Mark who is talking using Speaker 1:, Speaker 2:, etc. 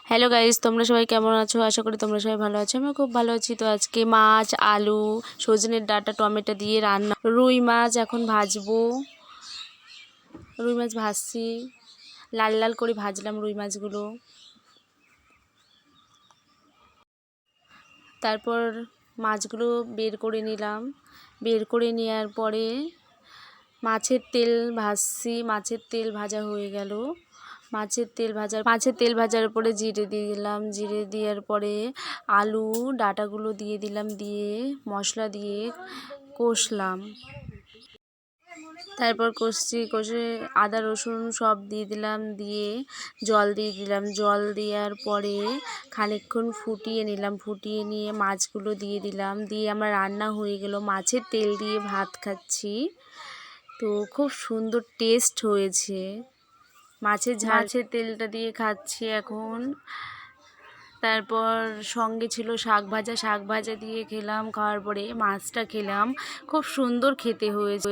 Speaker 1: Hello guys, তোমরা সবাই কেমন আছো? আশা করি তোমরা সবাই ভালো আছো। আমি খুব ভালো আছি। তো আজকে মাছ, আলু, সজনের ডাঁটা, টমেটো দিয়ে রান্না। রুই মাছ এখন ভাজবো। রুই মাছ ভাজছি, লাল লাল করে ভাজলাম রুই মাছগুলো। তারপর মাছগুলো বের করে নিলাম। বের করে নেওয়ার পরে মাছের তেল ভাজছি। মাছের তেল ভাজা হয়ে গেল। মাছের তেল ভাজার পরে জিরে দিয়ে দিলাম। জিরে দেওয়ার পরে আলু ডাঁটাগুলো দিয়ে দিলাম, দিয়ে মশলা দিয়ে কষলাম। তারপর কষে আদা রসুন সব দিয়ে দিলাম, দিয়ে জল দিয়ে দিলাম। জল দেওয়ার পরে খানিকক্ষণ ফুটিয়ে নিলাম। ফুটিয়ে নিয়ে মাছগুলো দিয়ে দিলাম, দিয়ে আমার রান্না হয়ে গেল। মাছের তেল দিয়ে ভাত খাচ্ছি। তো খুব সুন্দর টেস্ট হয়েছে। মাছের তেলটা দিয়ে খাচ্ছি এখন। তারপর সঙ্গে ছিল শাক ভাজা দিয়ে খেলাম। খাওয়ার পরে মাছটা খেলাম, খুব সুন্দর খেতে হয়েছে।